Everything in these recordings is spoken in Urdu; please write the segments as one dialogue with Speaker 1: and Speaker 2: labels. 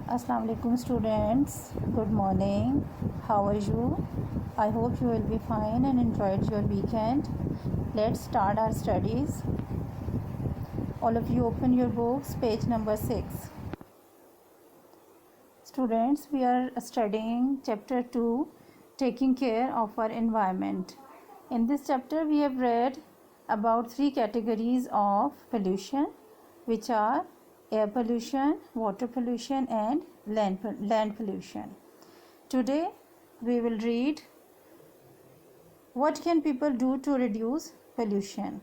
Speaker 1: Assalamu alaikum students, good morning. How are you? I hope you will be fine and enjoyed your weekend. Let's start our studies. All of you open your books, page number 6. Students, we are studying chapter 2, taking care of our environment. In this chapter we have read about 3 categories of pollution, which are air pollution, water pollution and land pollution. Today we will read what can people do to reduce pollution.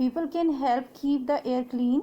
Speaker 1: People can help keep the air clean.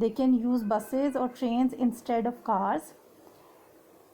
Speaker 1: They can use buses or trains instead of cars.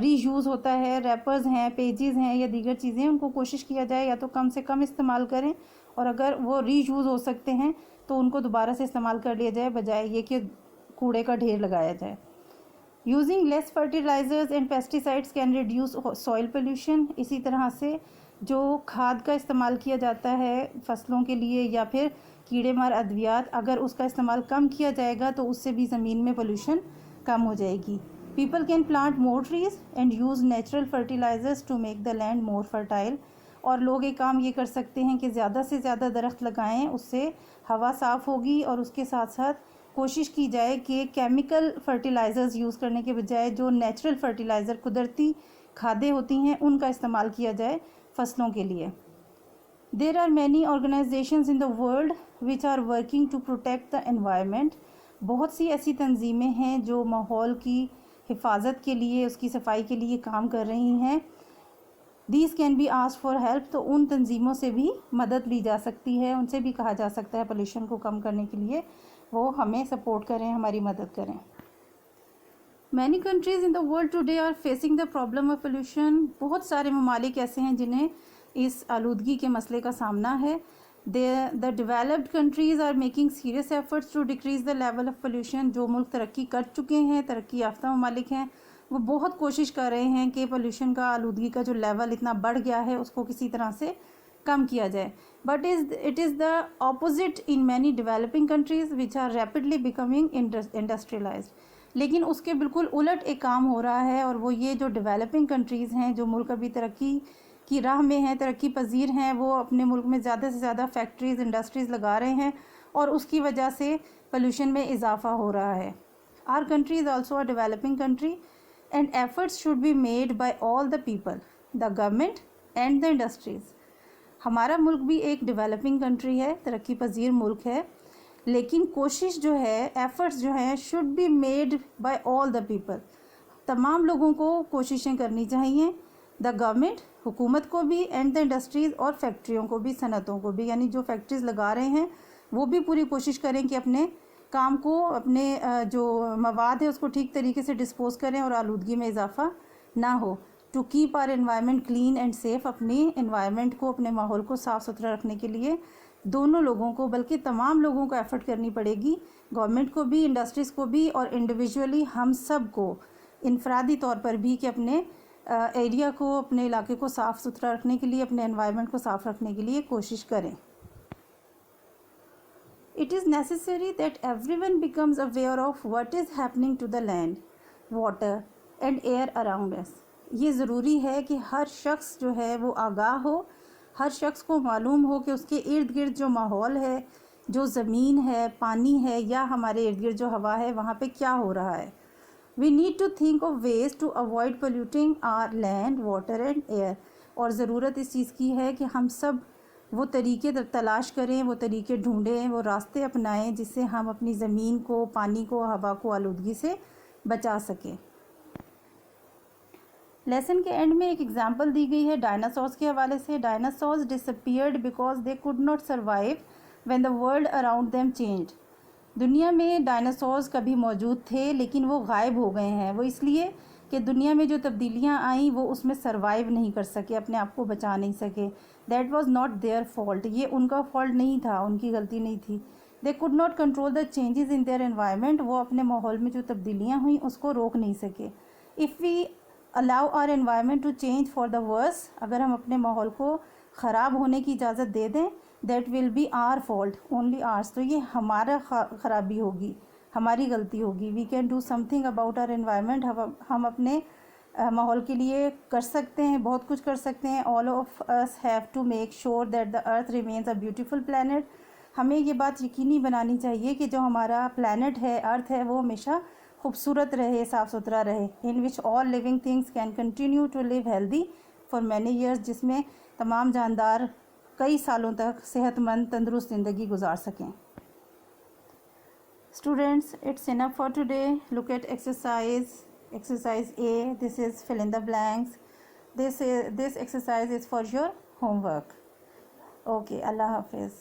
Speaker 1: Reuse ہوتا ہے، ریپرز ہیں، پیجز ہیں یا دیگر چیزیں، ان کو کوشش کیا جائے یا تو کم سے کم استعمال کریں، اور اگر وہ ری یوز ہو سکتے ہیں تو ان کو دوبارہ سے استعمال کر لیا جائے، بجائے یہ کہ کوڑے کا ڈھیر لگایا جائے. Using less fertilisers and pesticides can reduce soil pollution. اسی طرح سے جو کھاد کا استعمال کیا جاتا ہے فصلوں کے لیے یا پھر کیڑے مار ادویات، اگر اس کا استعمال کم کیا جائے گا تو اس سے بھی زمین میں پولیوشن کم ہو جائے گی. People can plant more trees and use natural fertilisers to make the land more fertile. اور لوگ ایک کام یہ کر سکتے ہیں کہ زیادہ سے زیادہ درخت لگائیں، اس سے ہوا صاف ہوگی، اور اس کے ساتھ ساتھ کوشش کی جائے کہ کیمیکل فرٹیلائزرز یوز کرنے کے بجائے جو نیچرل فرٹیلائزر قدرتی کھادیں ہوتی ہیں ان کا استعمال کیا جائے فصلوں کے لیے. There are many organizations in the world which are working to protect the environment. بہت سی ایسی تنظیمیں ہیں جو ماحول کی حفاظت کے لیے، اس کی صفائی کے لیے کام کر رہی ہیں. These can be asked for help. تو ان تنظیموں سے بھی مدد لی جا سکتی ہے، ان سے بھی کہا جا سکتا ہے پولیوشن کو کم کرنے کے لیے وہ ہمیں سپورٹ کریں، ہماری مدد کریں. Many countries in the world today are facing the problem of pollution. بہت سارے ممالک ایسے ہیں جنہیں اس آلودگی کے مسئلے کا سامنا ہے. The developed countries are making serious efforts to decrease the level of pollution. جو ملک ترقی کر چکے ہیں، ترقی یافتہ ممالک ہیں، وہ بہت کوشش کر رہے ہیں کہ پولیوشن کا، آلودگی کا جو لیول اتنا بڑھ گیا ہے اس کو کسی طرح سے کم کیا جائے. But it is the opposite in many developing countries which are rapidly becoming industrialized. لیکن اس کے بالکل الٹ ایک کام ہو رہا ہے، اور وہ یہ جو ڈیولپنگ کنٹریز ہیں، جو ملک ابھی ترقی کی راہ میں ہیں، ترقی پذیر ہیں، وہ اپنے ملک میں زیادہ سے زیادہ فیکٹریز، انڈسٹریز لگا رہے ہیں، اور اس کی وجہ سے پولیوشن میں اضافہ ہو رہا ہے. Our country is also a developing country and efforts should be made by all the people, the government and the industries. ہمارا ملک بھی ایک ڈیولپنگ کنٹری ہے، ترقی پذیر ملک ہے، لیکن کوشش جو ہے، ایفرٹس جو ہیں should be made by all the people. تمام لوگوں کو کوششیں کرنی چاہیے. دا گورنمنٹ، حکومت کو بھی، اینڈ دا انڈسٹریز، اور فیکٹریوں کو بھی، صنعتوں کو بھی، یعنی جو فیکٹریز لگا رہے ہیں وہ بھی پوری کوشش کریں کہ اپنے کام کو، اپنے جو مواد ہے اس کو ٹھیک طریقے سے ڈسپوز کریں اور آلودگی میں اضافہ نہ ہو. To keep our environment clean and safe. اپنی انوائرمنٹ کو، اپنے ماحول کو صاف ستھرا رکھنے کے لیے دونوں لوگوں کو، بلکہ تمام لوگوں کو ایفرٹ کرنی پڑے گی، گورنمنٹ کو بھی، انڈسٹریز کو بھی، اور انڈیویجولی ہم سب کو انفرادی طور پر بھی، کہ اپنے ایریا کو، اپنے علاقے کو صاف ستھرا رکھنے کے لیے، اپنے انوائرمنٹ کو صاف رکھنے کے لیے کوشش کریں. It is necessary that everyone becomes aware of what is happening to the land, water and air around us. یہ ضروری ہے کہ ہر شخص جو ہے وہ آگاہ ہو، ہر شخص کو معلوم ہو کہ اس کے ارد گرد جو ماحول ہے، جو زمین ہے، پانی ہے، یا ہمارے ارد گرد جو ہوا ہے، وہاں پہ کیا ہو رہا ہے. We need to think of ways to avoid polluting our land, water and air. اور ضرورت اس چیز کی ہے کہ ہم سب وہ طریقے تلاش کریں، وہ طریقے ڈھونڈیں، وہ راستے اپنائیں جس سے ہم اپنی زمین کو، پانی کو، ہوا کو آلودگی سے بچا سکیں. لیسن کے اینڈ میں ایک ایگزامپل دی گئی ہے ڈائناسورس کے حوالے سے. Dinosaurs disappeared because they could not survive when the world around them changed. دنیا میں ڈائناسورس کبھی موجود تھے لیکن وہ غائب ہو گئے ہیں. وہ اس لیے کہ دنیا میں جو تبدیلیاں آئیں وہ اس میں سروائیو نہیں کر سکے، اپنے آپ کو بچا نہیں سکے. That was not their fault. یہ ان کا فالٹ نہیں تھا، ان کی غلطی نہیں تھی. They could not control the changes in their environment. وہ اپنے ماحول میں جو تبدیلیاں ہوئیں اس کو روک نہیں سکے. If we allow our environment to change for the worse. اگر ہم اپنے ماحول کو خراب ہونے کی اجازت دے دیں، that will be our fault, only ours. تو یہ ہمارا خرابی ہوگی، ہماری غلطی ہوگی. We can do something about our environment. ہم اپنے ماحول کے لیے کر سکتے ہیں، بہت کچھ کر سکتے ہیں. All of us have to make sure that the earth remains a beautiful plant. ہمیں یہ بات یقینی بنانی چاہیے کہ جو ہمارا پلانٹ ہے، ارتھ ہے، وہ ہمیشہ خوبصورت رہے، صاف ستھرا رہے. In which all living things can continue to live healthy for many years. جس میں تمام جاندار کئی سالوں تک صحت مند، تندرست زندگی گزار سکیں. Students, it's enough for today. Look at exercise A. This is fill in the blanks. This exercise is for your homework. Okay, Allah Hafiz.